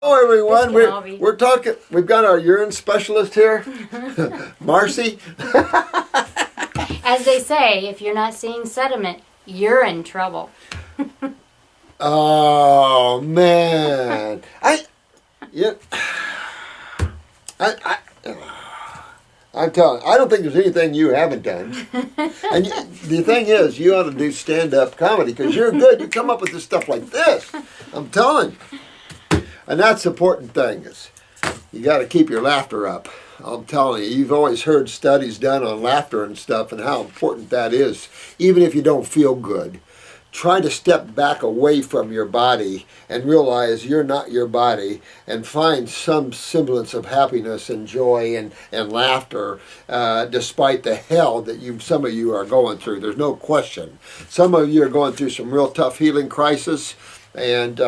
Hello everyone, we're talking, we've got our urine specialist here, Marcy. As they say, if you're not seeing sediment, you're in trouble. Oh man, I'm telling you, I don't think there's anything you haven't done. And the thing is, you ought to do stand-up comedy because you're good. You come up with this stuff like this. I'm telling you. And that's the important thing is you got to keep your laughter up. I'm telling you, you've always heard studies done on laughter and stuff and how important that is. Even if you don't feel good, try to step back away from your body and realize you're not your body and find some semblance of happiness and joy and laughter despite the hell that some of you are going through. There's no question. Some of you are going through some real tough healing crisis. And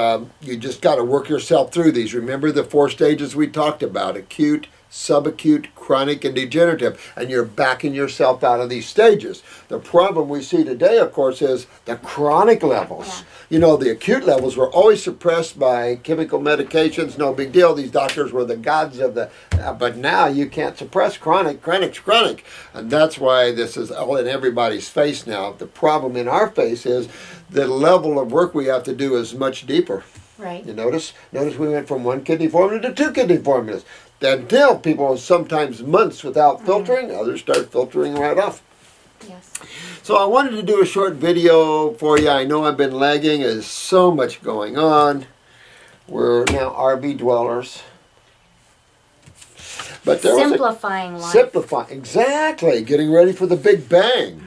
you just got to work yourself through these. Remember the 4 stages we talked about: acute, subacute, chronic, and degenerative. And you're backing yourself out of these stages. The problem we see today, of course, is the chronic levels. Yeah. You know, the acute levels were always suppressed by chemical medications. No big deal. These doctors were the gods of the... but now you can't suppress chronic. Chronic's chronic. And that's why this is all in everybody's face now. The problem in our face is the level of work we have to do is much deeper. Right. You notice? Notice we went from 1 kidney formula to 2 kidney formulas. Until people sometimes months without filtering, others start filtering right off. Yes. So I wanted to do a short video for you. I know I've been lagging. There's so much going on. We're now RV dwellers. But there simplifying life. Simplifying, exactly. Getting ready for the big bang.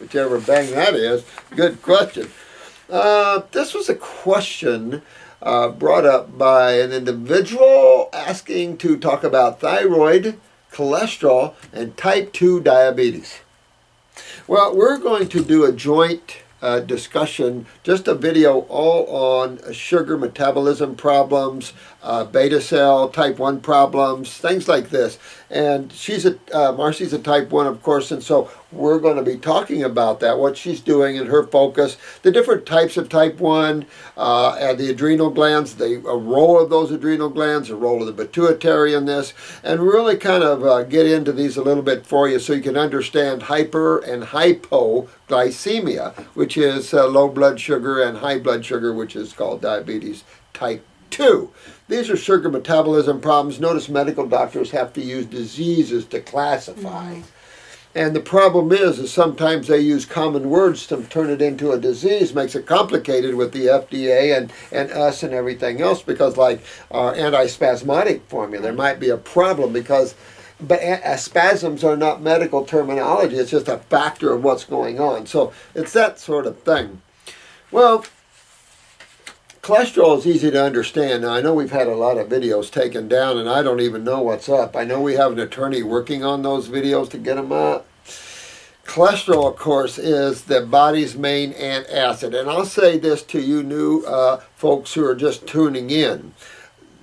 Whichever bang that is. Good question. This was a question brought up by an individual asking to talk about thyroid, cholesterol, and type 2 diabetes. Well, we're going to do a joint discussion, just a video all on sugar metabolism problems, beta cell, type 1 problems, things like this. And Marcy's a type 1, of course, and so we're going to be talking about that, what she's doing and her focus, the different types of type 1, and the adrenal glands, the role of those adrenal glands, the role of the pituitary in this, and really kind of get into these a little bit for you so you can understand hyper and hypoglycemia, which is low blood sugar, and high blood sugar, which is called diabetes type 2. These are sugar metabolism problems. Notice medical doctors have to use diseases to classify. Mm-hmm. And the problem is sometimes they use common words to turn it into a disease, makes it complicated with the FDA and us and everything else, because like our antispasmodic formula, there might be a problem but spasms are not medical terminology, it's just a factor of what's going on. So it's that sort of thing. Well, cholesterol is easy to understand. Now, I know we've had a lot of videos taken down, and I don't even know what's up. I know we have an attorney working on those videos to get them up. Cholesterol, of course, is the body's main antacid. And I'll say this to you new folks who are just tuning in.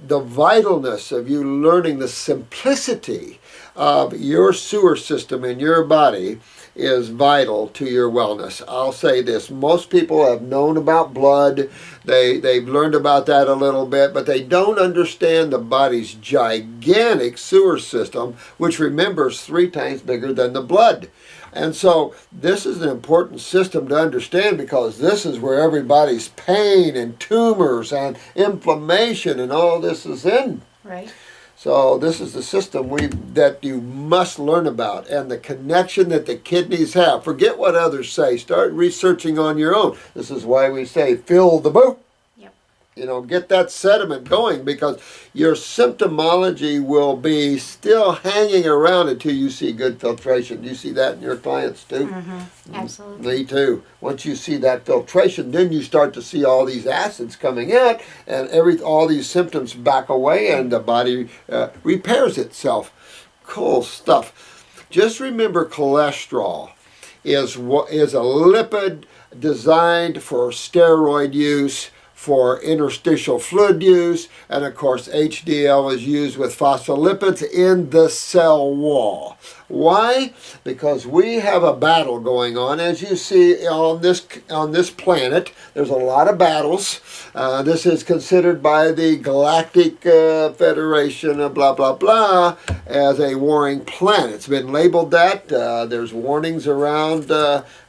The vitalness of you learning the simplicity of your sewer system in your body is vital to your wellness. I'll say this, most people have known about blood, they've learned about that a little bit, but they don't understand the body's gigantic sewer system, which remember is 3 times bigger than the blood. And so this is an important system to understand because this is where everybody's pain and tumors and inflammation and all this is in. Right. So this is the system that you must learn about, and the connection that the kidneys have. Forget what others say. Start researching on your own. This is why we say fill the boot. Yep. You know, get that sediment going because your symptomology will be still hanging around until you see good filtration. You see that in your clients too? Mm-hmm. Absolutely. Me too. Once you see that filtration, then you start to see all these acids coming out and all these symptoms back away and the body repairs itself. Cool stuff. Just remember cholesterol is a lipid designed for steroid use for interstitial fluid use, and of course HDL is used with phospholipids in the cell wall. Why? Because we have a battle going on. As you see on this planet, there's a lot of battles. This is considered by the Galactic Federation of blah, blah, blah as a warring planet. It's been labeled that. There's warnings around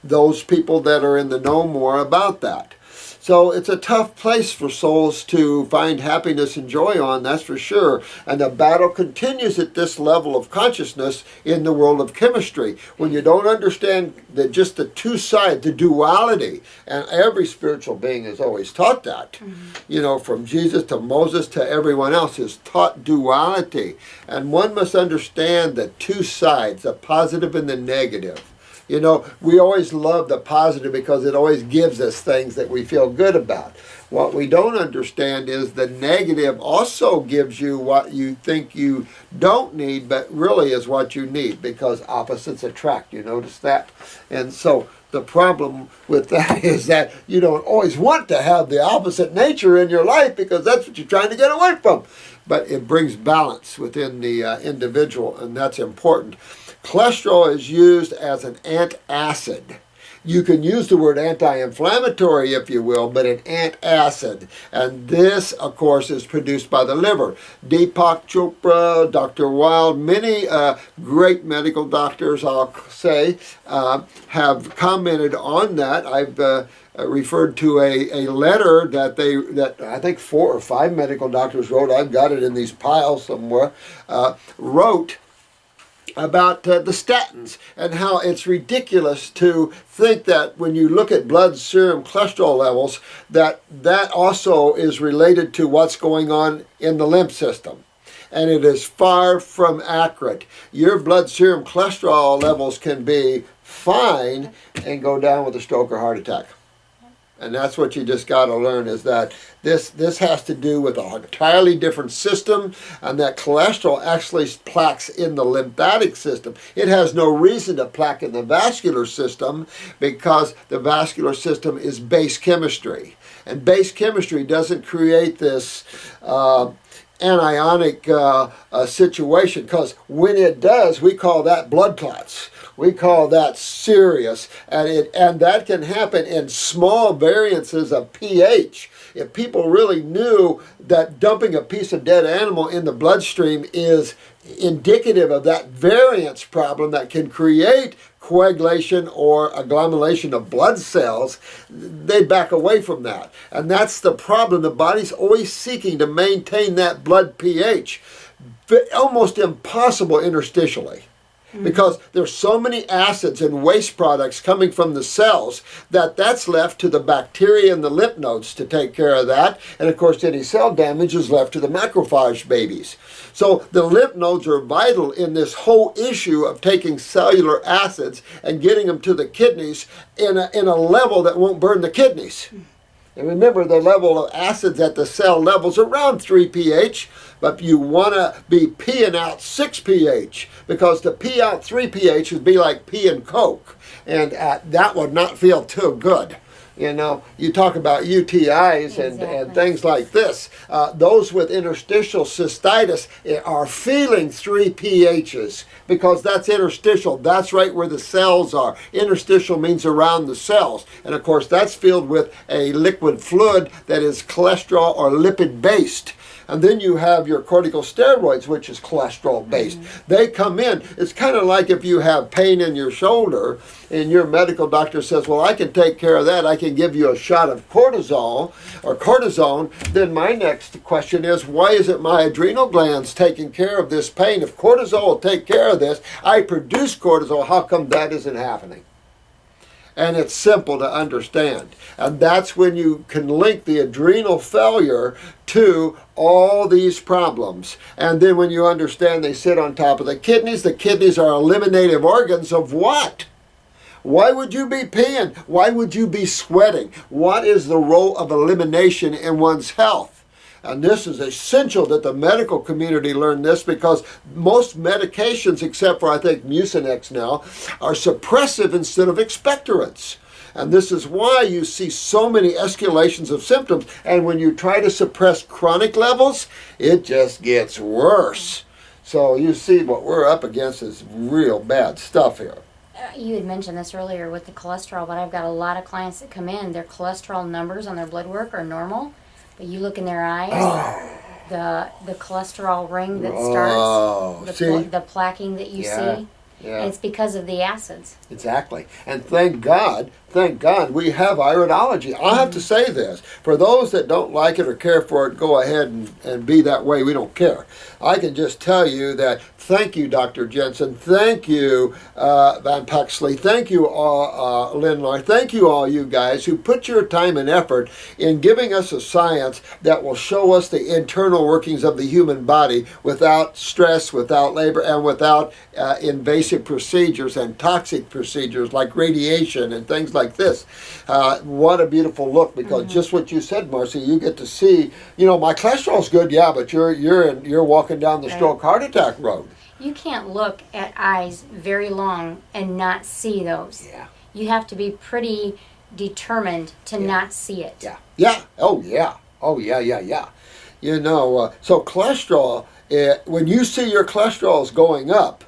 those people that are in the know more about that. So it's a tough place for souls to find happiness and joy on, that's for sure. And the battle continues at this level of consciousness in the world of chemistry. When you don't understand that just the two sides, the duality, and every spiritual being is always taught that. You know, from Jesus to Moses to everyone else is taught duality. And one must understand the two sides, the positive and the negative. You know, we always love the positive because it always gives us things that we feel good about. What we don't understand is the negative also gives you what you think you don't need, but really is what you need, because opposites attract. You notice that? And so the problem with that is that you don't always want to have the opposite nature in your life, because that's what you're trying to get away from. But it brings balance within the individual, and that's important. Cholesterol is used as an antacid. You can use the word anti-inflammatory, if you will, but an antacid. And this, of course, is produced by the liver. Deepak Chopra, Dr. Wild, many great medical doctors, I'll say, have commented on that. I've referred to a letter that I think 4 or 5 medical doctors wrote. I've got it in these piles somewhere. Wrote about the statins and how it's ridiculous to think that when you look at blood serum cholesterol levels, that also is related to what's going on in the lymph system. And it is far from accurate. Your blood serum cholesterol levels can be fine and go down with a stroke or heart attack. And that's what you just got to learn, is that this has to do with an entirely different system, and that cholesterol actually plaques in the lymphatic system. It has no reason to plaque in the vascular system, because the vascular system is base chemistry. And base chemistry doesn't create this anionic situation, because when it does, we call that blood clots. We call that serious, and that can happen in small variances of pH. If people really knew that dumping a piece of dead animal in the bloodstream is indicative of that variance problem that can create coagulation or agglomeration of blood cells, they back away from that. And that's the problem. The body's always seeking to maintain that blood pH. Almost impossible interstitially, because there's so many acids and waste products coming from the cells that's left to the bacteria and the lymph nodes to take care of that. And of course, any cell damage is left to the macrophage babies. So the lymph nodes are vital in this whole issue of taking cellular acids and getting them to the kidneys in a level that won't burn the kidneys. And remember, the level of acids at the cell level is around 3 pH, but you want to be peeing out 6 pH, because to pee out 3 pH would be like peeing Coke, and that would not feel too good. You know, you talk about UTIs and things like this. Those with interstitial cystitis are feeling 3 pHs, because that's interstitial. That's right where the cells are. Interstitial means around the cells. And of course, that's filled with a liquid fluid that is cholesterol or lipid based. And then you have your corticosteroids, which is cholesterol based. They come in. It's kind of like if you have pain in your shoulder and your medical doctor says, well, I can take care of that. I can give you a shot of cortisol or cortisone. Then my next question is, why isn't my adrenal glands taking care of this pain? If cortisol will take care of this, I produce cortisol. How come that isn't happening? And it's simple to understand. And that's when you can link the adrenal failure to all these problems. And then when you understand they sit on top of the kidneys are eliminative organs of what? Why would you be peeing? Why would you be sweating? What is the role of elimination in one's health? And this is essential that the medical community learn this, because most medications, except for I think Mucinex now, are suppressive instead of expectorants. And this is why you see so many escalations of symptoms. And when you try to suppress chronic levels, it just gets worse. So you see what we're up against is real bad stuff here. You had mentioned this earlier with the cholesterol, but I've got a lot of clients that come in, their cholesterol numbers on their blood work are normal, but you look in their eyes, the cholesterol ring that starts, the plaquing that you see, and it's because of the acids. Exactly. And thank God we have iridology. I'll have to say this. For those that don't like it or care for it, go ahead and be that way. We don't care. I can just tell you that thank you, Dr. Jensen. Thank you, Van Paxley. Thank you, Lindlar. Thank you, all you guys who put your time and effort in giving us a science that will show us the internal workings of the human body without stress, without labor, and without invasive procedures and toxic procedures like radiation and things like this. What a beautiful look, because just what you said, Marcy, you get to see, my cholesterol's good, yeah, but you're walking down the stroke heart attack road. You can't look at eyes very long and not see those. Yeah. You have to be pretty determined to not see it. Yeah. Yeah. Oh, yeah. Oh, yeah. So cholesterol, when you see your cholesterol is going up,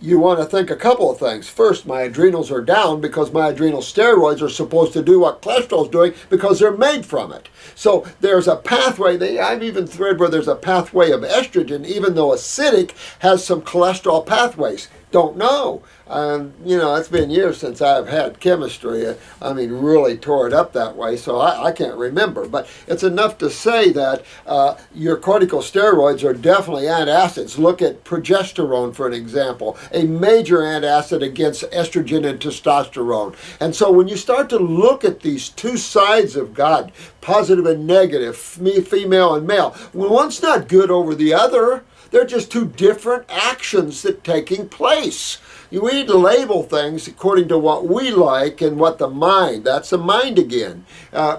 you want to think a couple of things. First, my adrenals are down because my adrenal steroids are supposed to do what cholesterol is doing because they're made from it. So there's a pathway. I've even read where there's a pathway of estrogen, even though acidic has some cholesterol pathways. Don't know. It's been years since I've had chemistry. Really tore it up that way, so I can't remember. But it's enough to say that your corticosteroids are definitely antacids. Look at progesterone, for an example, a major antacid against estrogen and testosterone. And so when you start to look at these two sides of God, positive and negative, female and male, when one's not good over the other, they're just two different actions that are taking place. You need to label things according to what we like and what the mind, that's the mind again,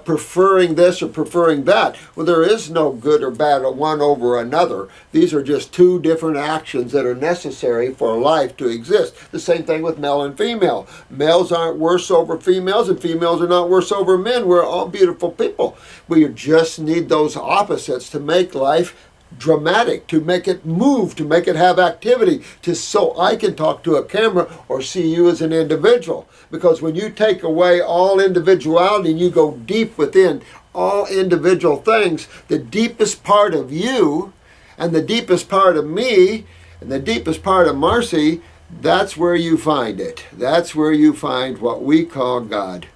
preferring this or preferring that. Well, there is no good or bad one over another. These are just two different actions that are necessary for life to exist. The same thing with male and female. Males aren't worse over females and females are not worse over men. We're all beautiful people. We just need those opposites to make life dramatic, to make it move, to make it have activity, so I can talk to a camera or see you as an individual. Because when you take away all individuality and you go deep within all individual things, the deepest part of you and the deepest part of me and the deepest part of Marcy, that's where you find it. That's where you find what we call God.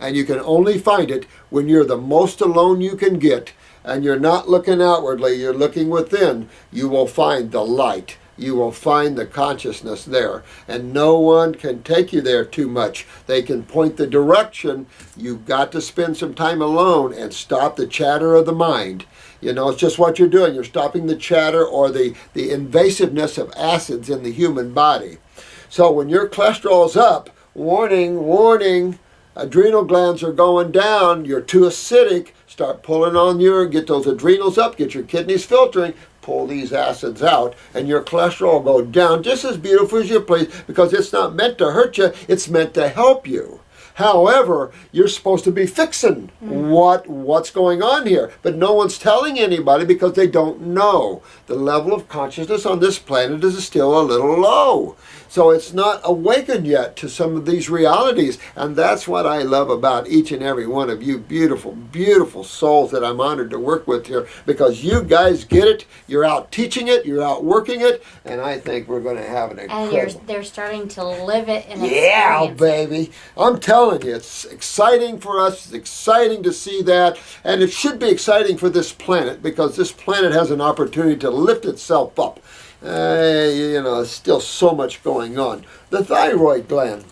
And you can only find it when you're the most alone you can get, and you're not looking outwardly, you're looking within. You will find the light. You will find the consciousness there. And no one can take you there too much. They can point the direction. You've got to spend some time alone and stop the chatter of the mind. It's just what you're doing. You're stopping the chatter or the invasiveness of acids in the human body. So when your cholesterol is up, warning, adrenal glands are going down, you're too acidic, start pulling on get those adrenals up, get your kidneys filtering, pull these acids out, and your cholesterol will go down just as beautiful as you please, because it's not meant to hurt you, it's meant to help you. However, you're supposed to be fixing what's going on here. But no one's telling anybody because they don't know. The level of consciousness on this planet is still a little low. So it's not awakened yet to some of these realities. And that's what I love about each and every one of you beautiful, beautiful souls that I'm honored to work with here. Because you guys get it. You're out teaching it. You're out working it. And I think we're going to have an incredible... And they're starting to live it and yeah, experience baby. I'm telling you, it's exciting for us. It's exciting to see that. And it should be exciting for this planet, because this planet has an opportunity to lift itself up. There's still so much going on. The thyroid gland.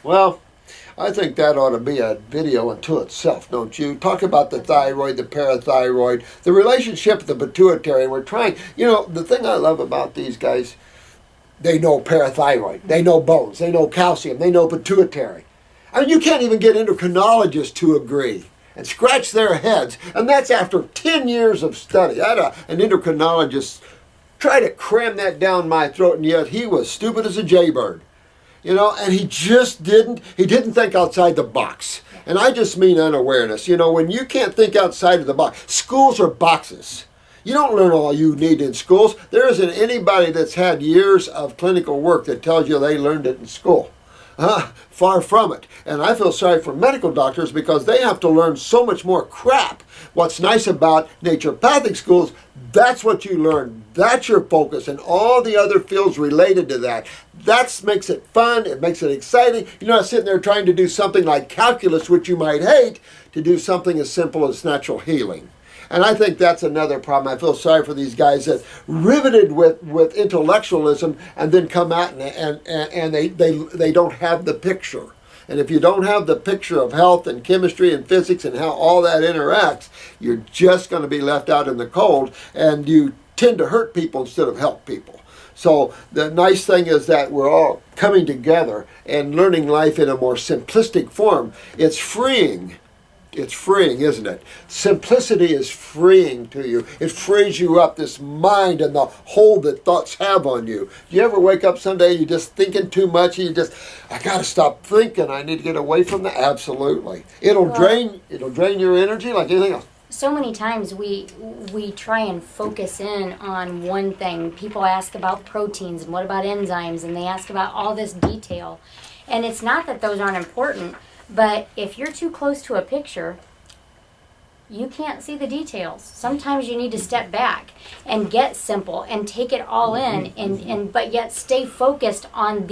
Well, I think that ought to be a video unto itself, don't you? Talk about the thyroid, the parathyroid, the relationship with the pituitary. We're trying, the thing I love about these guys, they know parathyroid, they know bones, they know calcium, they know pituitary. I mean, you can't even get endocrinologists to agree and scratch their heads. And that's after 10 years of study. I had an endocrinologist try to cram that down my throat, and yet he was stupid as a jaybird. You know, and he didn't think outside the box. And I just mean unawareness. You know, when you can't think outside of the box, schools are boxes. You don't learn all you need in schools. There isn't anybody that's had years of clinical work that tells you they learned it in school. Far from it. And I feel sorry for medical doctors because they have to learn so much more crap. What's nice about naturopathic schools, that's what you learn. That's your focus, and all the other fields related to that. That makes it fun. It makes it exciting. You're not sitting there trying to do something like calculus, which you might hate, to do something as simple as natural healing. And I think that's another problem. I feel sorry for these guys that riveted with intellectualism and then come out and they don't have the picture. And if you don't have the picture of health and chemistry and physics and how all that interacts, you're just going to be left out in the cold, and you tend to hurt people instead of help people. So the nice thing is that we're all coming together and learning life in a more simplistic form. It's freeing. It's freeing, isn't it? Simplicity is freeing to you. It frees you up, this mind and the hold that thoughts have on you. Do you ever wake up someday you're just thinking too much and I got to stop thinking. I need to get away from that? Absolutely. It'll drain your energy like anything else. So many times we try and focus in on one thing. People ask about proteins and what about enzymes, and they ask about all this detail. And it's not that those aren't important, but if you're too close to a picture, you can't see the details. Sometimes you need to step back and get simple and take it all in, and but yet stay focused on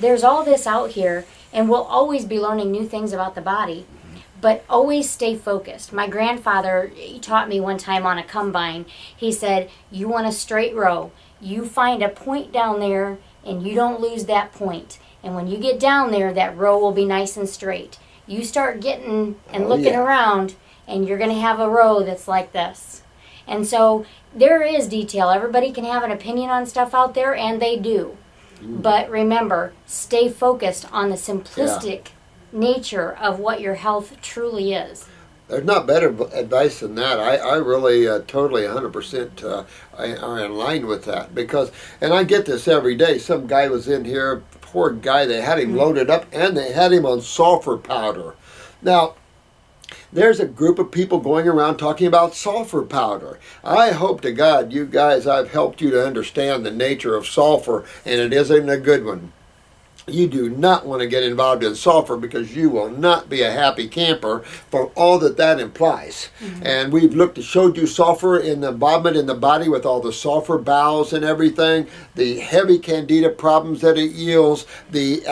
there's all this out here, and we'll always be learning new things about the body, but always stay focused. My grandfather, he taught me one time on a combine. He said, you want a straight row, you find a point down there and you don't lose that point. And when you get down there, that row will be nice and straight. You start getting and looking around, and you're going to have a row that's like this. And so there is detail. Everybody can have an opinion on stuff out there, and they do. But remember, stay focused on the simplistic nature of what your health truly is. There's not better advice than that. I really totally 100% are in line with that, because, and I get this every day. Some guy was in here, poor guy, they had him loaded up and they had him on sulfur powder. Now, there's a group of people going around talking about sulfur powder. I hope to God, you guys, I've helped you to understand the nature of sulfur, and it isn't a good one. You do not want to get involved in sulfur, because you will not be a happy camper for all that implies. And we've showed you sulfur in the involvement in the body with all the sulfur bowels and everything, the heavy candida problems that it yields, the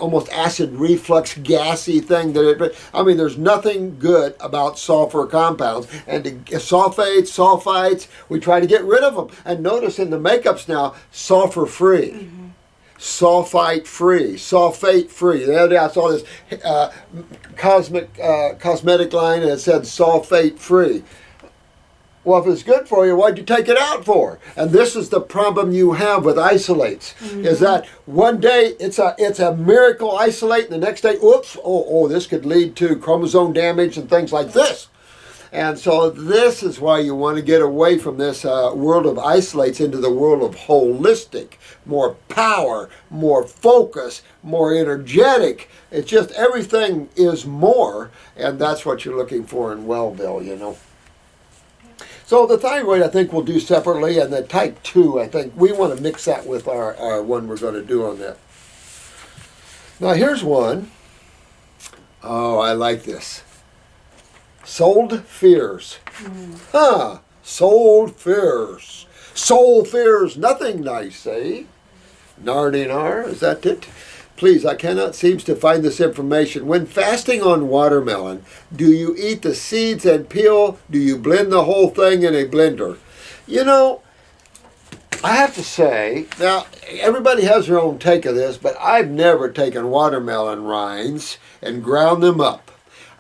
almost acid reflux gassy thing that it. I mean, there's nothing good about sulfur compounds. And sulfates, sulfites, we try to get rid of them. And notice in the makeups now, sulfur free. Sulfite free, sulfate free. The other day I saw this cosmetic line and it said sulfate free. Well, if it's good for you, why'd you take it out for? And this is the problem you have with isolates, is that one day it's a miracle isolate, and the next day, oops, this could lead to chromosome damage and things like this. And so this is why you want to get away from this world of isolates into the world of holistic, more power, more focus, more energetic. It's just everything is more, and that's what you're looking for in Wellville, you know. So the thyroid I think we'll do separately, and the type 2 I think we want to mix that with our one we're going to do on that. Now here's one. Oh, I like this. Sold fears. Sold fears. Soul fears nothing nice, eh? Nardinar, is that it? Please, I cannot seem to find this information. When fasting on watermelon, do you eat the seeds and peel? Do you blend the whole thing in a blender? You know, I have to say, now, everybody has their own take of this, but I've never taken watermelon rinds and ground them up.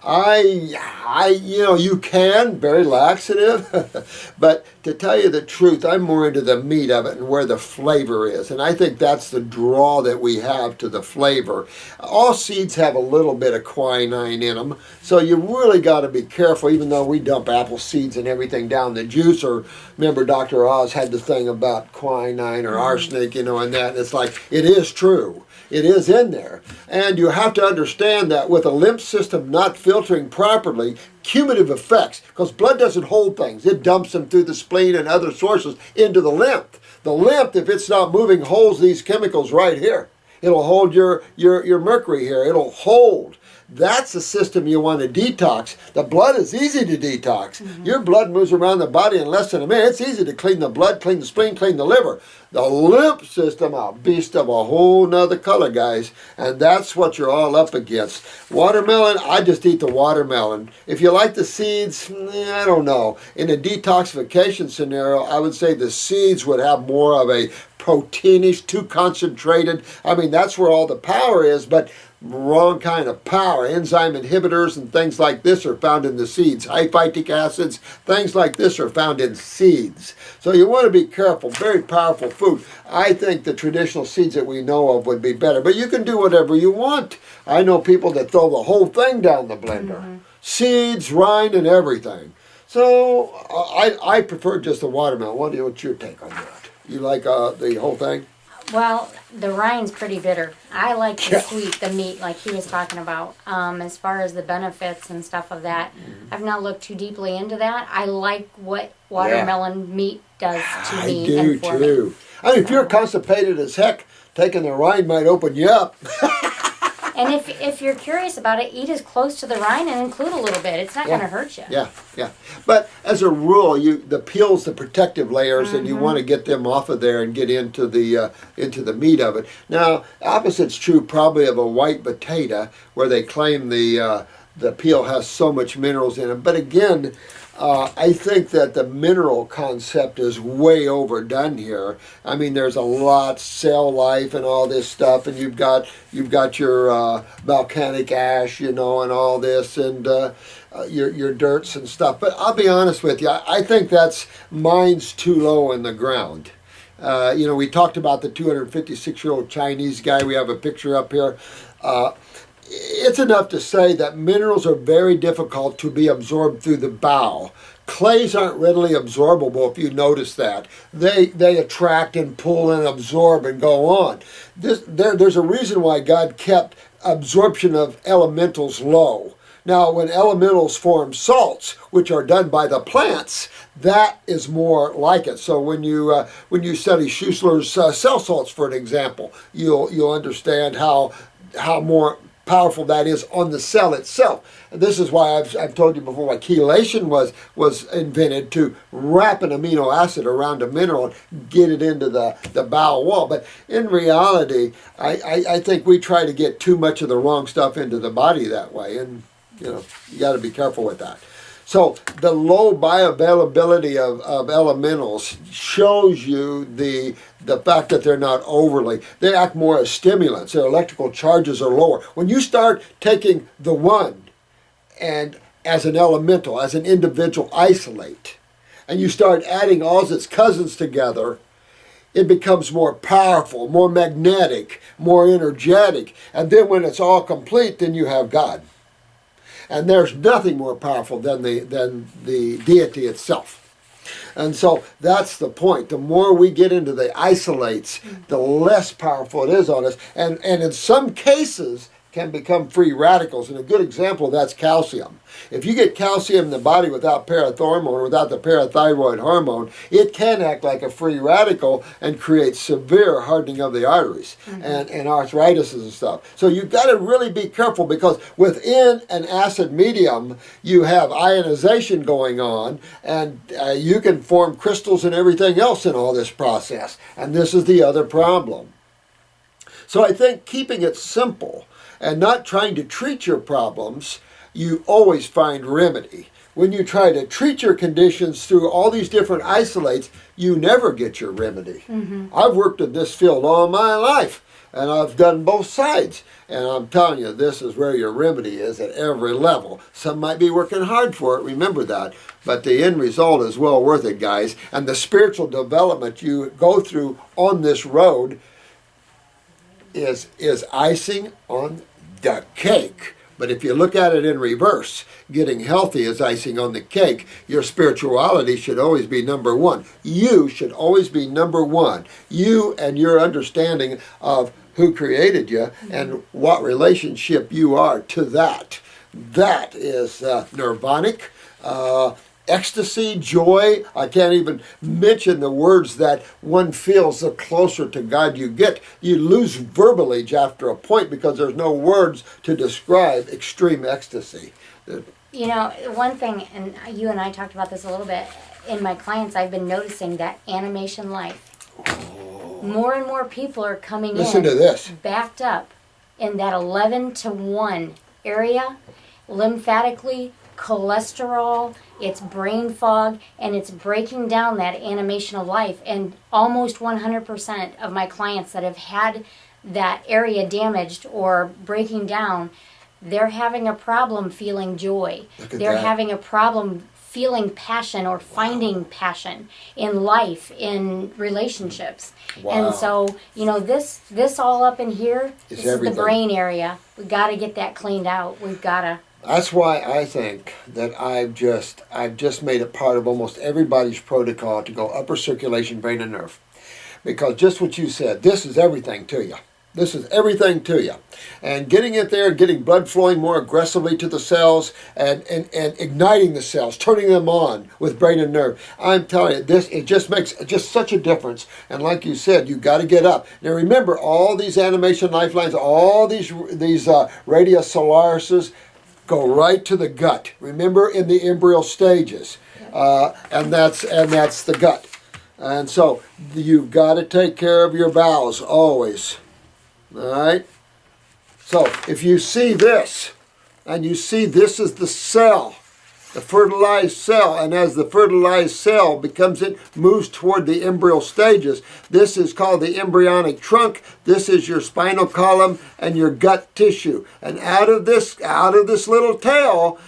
You can, very laxative, but to tell you the truth, I'm more into the meat of it and where the flavor is. And I think that's the draw that we have to the flavor. All seeds have a little bit of quinine in them, so you really got to be careful, even though we dump apple seeds and everything down the juicer. Remember Dr. Oz had the thing about quinine or arsenic, and that. And it's like, it is true. It is in there. And you have to understand that with a lymph system not filtering properly, cumulative effects, because blood doesn't hold things. It dumps them through the spleen and other sources into the lymph. The lymph, if it's not moving, holds these chemicals right here. It'll hold your mercury here. It'll hold. That's the system you want to detox. The blood is easy to detox. Your blood moves around the body in less than a minute. It's easy to clean the blood, clean the spleen, clean the liver. The lymph system, a beast of a whole nother color, guys. And that's what you're all up against. Watermelon, I just eat the watermelon. If you like the seeds, I don't know. In a detoxification scenario, I would say the seeds would have more of a proteinish, too concentrated. I mean, that's where all the power is, but wrong kind of power. Enzyme inhibitors and things like this are found in the seeds. High phytic acids, things like this are found in seeds. So you want to be careful. Very powerful food. I think the traditional seeds that we know of would be better, but you can do whatever you want. I know people that throw the whole thing down the blender. Seeds, rind, and everything. So I prefer just the watermelon. What's your take on that? You like the whole thing? Well, the rind's pretty bitter. I like the sweet, the meat, like he was talking about. As far as the benefits and stuff of that, I've not looked too deeply into that. I like what watermelon meat does to me and for me. I mean, if you're constipated as heck, taking the rind might open you up. And if you're curious about it, eat as close to the rind and include a little bit. It's not going to hurt you. Yeah. But as a rule, the peel's the protective layers, and you want to get them off of there and get into the meat of it. Now, opposite's true probably of a white potato, where they claim the peel has so much minerals in it. But again, I think that the mineral concept is way overdone here. I mean, there's a lot, cell life and all this stuff, and you've got your volcanic ash, and all this, and your dirts and stuff. But I'll be honest with you, I think that's mine's too low in the ground. We talked about the 256-year-old Chinese guy. We have a picture up here. It's enough to say that minerals are very difficult to be absorbed through the bowel. Clays aren't readily absorbable, if you notice that. They attract and pull and absorb and go on. There's a reason why God kept absorption of elementals low. Now, when elementals form salts, which are done by the plants, that is more like it. So when you study Schussler's cell salts, for an example, you'll understand how more powerful that is on the cell itself. And this is why I've told you before why chelation was invented, to wrap an amino acid around a mineral and get it into the bowel wall. But in reality, I think we try to get too much of the wrong stuff into the body that way, and you got to be careful with that. So the low bioavailability of elementals shows you the fact that they're not overly. They act more as stimulants. Their electrical charges are lower. When you start taking the one and as an elemental, as an individual isolate, and you start adding all its cousins together, it becomes more powerful, more magnetic, more energetic. And then when it's all complete, then you have God. And there's nothing more powerful than the deity itself. And so that's the point. The more we get into the isolates, the less powerful it is on us. And in some cases, can become free radicals. And a good example of that's calcium. If you get calcium in the body without parathormone, or without the parathyroid hormone, it can act like a free radical and create severe hardening of the arteries and arthritis and stuff. So you've got to really be careful, because within an acid medium, you have ionization going on, and you can form crystals and everything else in all this process. And this is the other problem. So I think keeping it simple and not trying to treat your problems, you always find remedy. When you try to treat your conditions through all these different isolates, you never get your remedy. I've worked in this field all my life. And I've done both sides. And I'm telling you, this is where your remedy is at every level. Some might be working hard for it, remember that. But the end result is well worth it, guys. And the spiritual development you go through on this road is icing on the cake. But if you look at it in reverse, getting healthy is icing on the cake. Your spirituality should always be number one. You should always be number one. You and your understanding of who created you and what relationship you are to that. That is nirvanic, ecstasy, joy. I can't even mention the words that one feels the closer to God you get. You lose verbiage after a point because there's no words to describe extreme ecstasy. You know, one thing, and you and I talked about this a little bit, in my clients I've been noticing that animation life. More and more people are coming Listen to this. backed up in that 11-to-1 area, lymphatically, cholesterol, it's brain fog, and it's breaking down that animation of life. And almost 100% of my clients that have had that area damaged or breaking down, they're having a problem feeling joy. They're having a problem feeling passion or finding passion in life, in relationships. Wow. And so, you know, this all up in here, this is the brain area. We got to get that cleaned out. We've got to. That's why I think that I've just made it part of almost everybody's protocol to go upper circulation, brain and nerve. Because just what you said, this is everything to you. This is everything to you. And getting it there, getting blood flowing more aggressively to the cells and igniting the cells, turning them on with brain and nerve. I'm telling you, it just makes just such a difference. And like you said, you got to get up. Now remember, all these animation lifelines, all these radius solarises go right to the gut. Remember, in the embryo stages. And that's the gut. And so you've got to take care of your bowels always. All right? So if you see this, and you see this is the cell, the fertilized cell, and as the fertilized cell moves toward the embryo stages, this is called the embryonic trunk. This is your spinal column and your gut tissue. And out of this little tail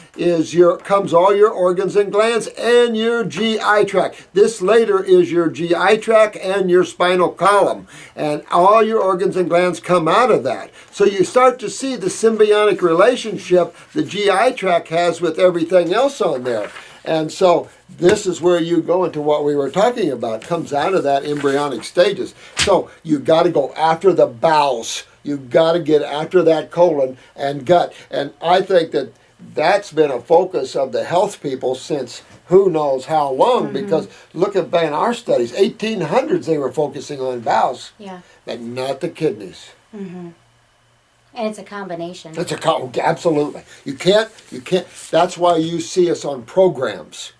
comes all your organs and glands and your GI tract. This later is your GI tract and your spinal column. And all your organs and glands come out of that. So you start to see the symbiotic relationship the GI tract has with everything else on there. And so this is where you go into what we were talking about. It comes out of that embryonic stages. So you've got to go after the bowels. You've got to get after that colon and gut. And I think that that's been a focus of the health people since who knows how long, because look at our studies, 1800s they were focusing on bowels, but not the kidneys. And it's a combination. It's absolutely. You can't, that's why you see us on programs.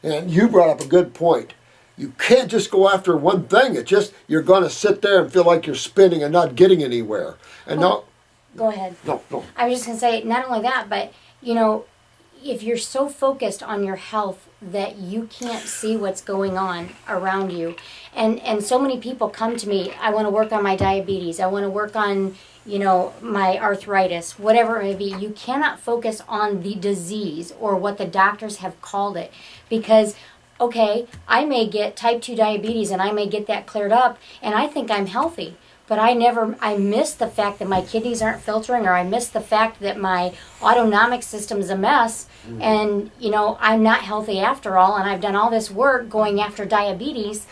And you brought up a good point. You can't just go after one thing. It's just, you're going to sit there and feel like you're spinning and not getting anywhere. And Go ahead. No. I was just going to say, not only that, but, you know, if you're so focused on your health that you can't see what's going on around you, and so many people come to me, I want to work on my diabetes, I want to work on, you know, my arthritis, whatever it may be, you cannot focus on the disease or what the doctors have called it, because okay, I may get type 2 diabetes and I may get that cleared up and I think I'm healthy. But I miss the fact that my kidneys aren't filtering, or I miss the fact that my autonomic system is a mess, and, you know, I'm not healthy after all, and I've done all this work going after diabetes,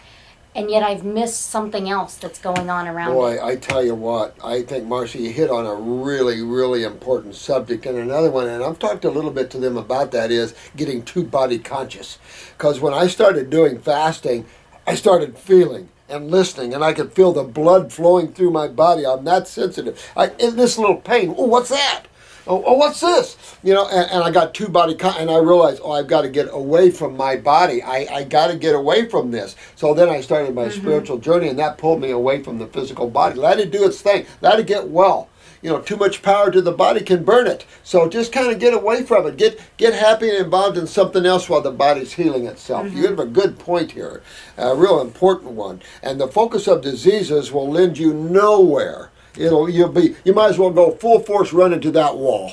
and yet I've missed something else that's going on around me. Boy, I tell you what, I think, Marcia, you hit on a really, really important subject. And another one, and I've talked a little bit to them about that, is getting too body conscious. Because when I started doing fasting, I started feeling and listening, and I could feel the blood flowing through my body. I'm that sensitive. In this little pain, oh, what's that? Oh, what's this? You know, and I got too body conscious, and I realized, I've got to get away from my body. I got to get away from this. So then I started my spiritual journey, and that pulled me away from the physical body. Let it do its thing. Let it get well. too much power to the body can burn it. So just kind of get away from it. Get happy and involved in something else while the body's healing itself. You have a good point here, a real important one. And the focus of diseases will lend you nowhere. You might as well go full force running to that wall,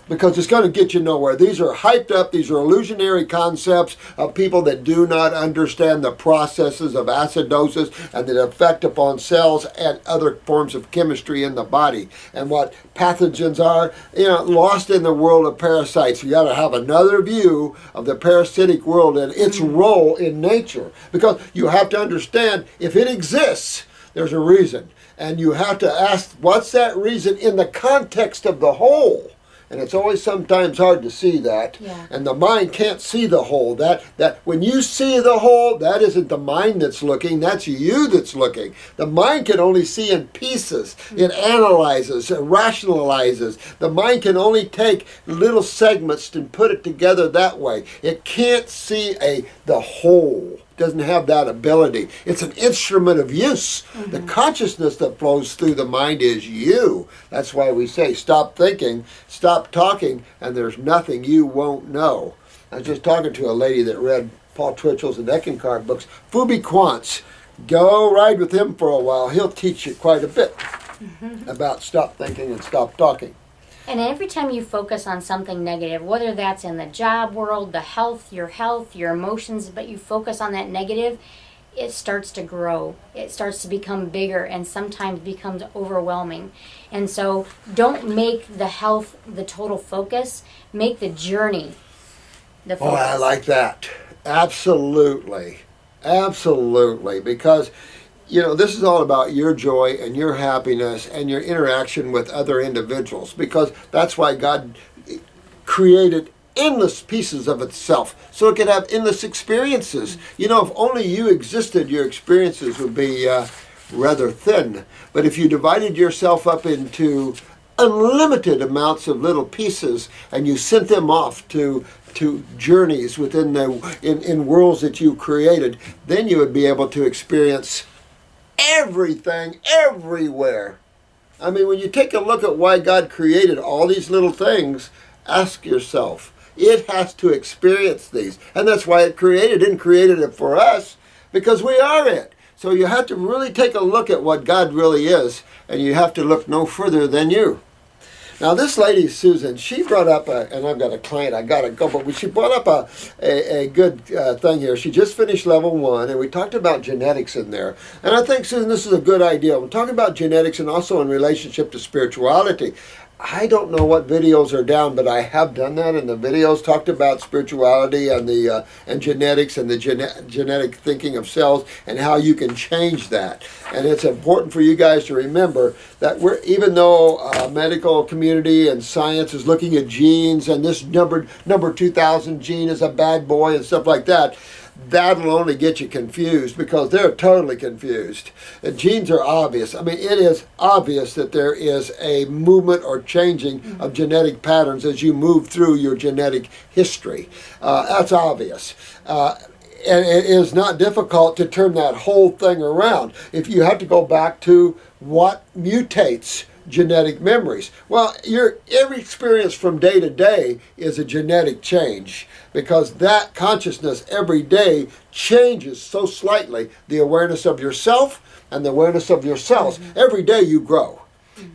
because it's going to get you nowhere. These are hyped up, these are illusionary concepts of people that do not understand the processes of acidosis and the effect upon cells and other forms of chemistry in the body, and what pathogens are, lost in the world of parasites. You got to have another view of the parasitic world and its role in nature, because you have to understand, if it exists, there's a reason. And you have to ask, what's that reason in the context of the whole? And it's always sometimes hard to see that. Yeah. And the mind can't see the whole. That when you see the whole, that isn't the mind that's looking, that's you that's looking. The mind can only see in pieces. It analyzes, it rationalizes. The mind can only take little segments and put it together that way. It can't see the whole. Doesn't have that ability. It's an instrument of use. The consciousness that flows through the mind is you. That's why we say stop thinking, stop talking, and there's nothing you won't know. I was just talking to a lady that read Paul Twitchell's and Eckankar books. Phoebe Quantz. Go ride with him for a while. He'll teach you quite a bit about stop thinking and stop talking. And every time you focus on something negative, whether that's in the job world, the health, your emotions, but you focus on that negative, it starts to grow. It starts to become bigger and sometimes becomes overwhelming. And so don't make the health the total focus. Make the journey the focus. Oh, I like that. Absolutely. Absolutely. Because this is all about your joy and your happiness and your interaction with other individuals, because that's why God created endless pieces of itself, so it could have endless experiences. If only you existed, your experiences would be rather thin. But if you divided yourself up into unlimited amounts of little pieces and you sent them off to journeys within in worlds that you created, then you would be able to experience everything, everywhere. I mean, when you take a look at why God created all these little things, ask yourself, it has to experience these. And that's why it didn't create it for us, because we are it. So you have to really take a look at what God really is, and you have to look no further than you. Now, this lady, Susan, she brought up, and I've got a client, I got to go, but she brought up a good thing here. She just finished level 1, and we talked about genetics in there. And I think, Susan, this is a good idea. We're talking about genetics and also in relationship to spirituality. I don't know what videos are down, but I have done that, and the videos talked about spirituality and and genetics and the genetic thinking of cells and how you can change that. And it's important for you guys to remember that even though medical community and science is looking at genes and this number 2000 gene is a bad boy and stuff like that, that'll only get you confused, because they're totally confused. The genes are obvious. I mean, it is obvious that there is a movement or changing of genetic patterns as you move through your genetic history. That's obvious. And it is not difficult to turn that whole thing around. If you have to go back to what mutates genetic memories. Well, every experience from day to day is a genetic change, because that consciousness every day changes so slightly the awareness of yourself and the awareness of your cells. Every day you grow.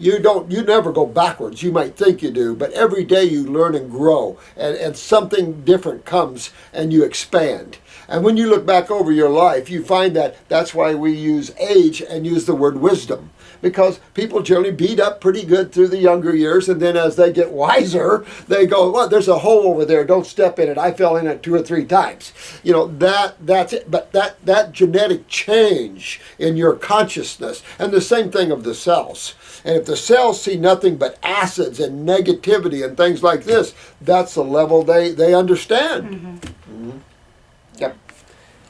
You never go backwards. You might think you do, but every day you learn and grow, and something different comes and you expand. And when you look back over your life, you find that that's why we use age and use the word wisdom. Because people generally beat up pretty good through the younger years, and then as they get wiser, they go, well, there's a hole over there, don't step in it. I fell in it 2 or 3 times. That's it. But that genetic change in your consciousness, and the same thing of the cells. And if the cells see nothing but acids and negativity and things like this, that's the level they understand. Yep.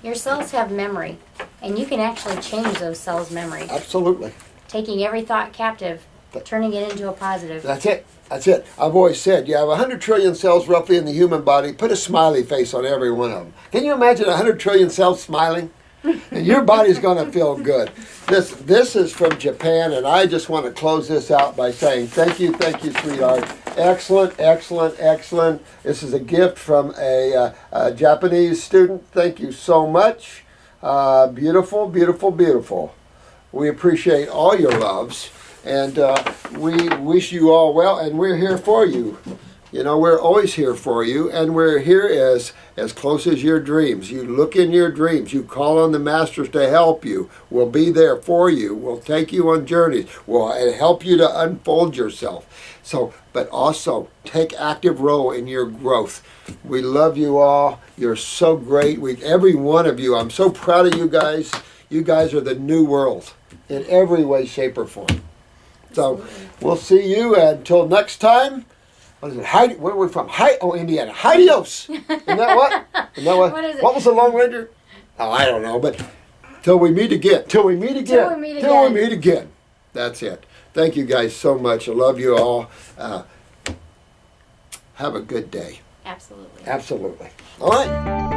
Your cells have memory, and you can actually change those cells' memory. Absolutely. Taking every thought captive, turning it into a positive. That's it. That's it. I've always said, you have 100 trillion cells roughly in the human body. Put a smiley face on every one of them. Can you imagine 100 trillion cells smiling? And your body's going to feel good. This is from Japan, and I just want to close this out by saying thank you, sweetheart. Excellent, excellent, excellent. This is a gift from a Japanese student. Thank you so much. Beautiful, beautiful, beautiful. We appreciate all your loves, and we wish you all well, and we're here for you. You know, we're always here for you, and we're here as close as your dreams. You look in your dreams. You call on the masters to help you. We'll be there for you. We'll take you on journeys. We'll help you to unfold yourself. So, but also take active role in your growth. We love you all. You're so great. Every one of you. I'm so proud of you guys. You guys are the new world in every way, shape, or form. So we'll see you until next time. What is it? Where are we from? Indiana. Adios. Isn't that what? What is it? What was the Long Ranger? Oh, I don't know. But till we meet again. Till we meet again. That's it. Thank you guys so much. I love you all. Have a good day. Absolutely. Absolutely. All right.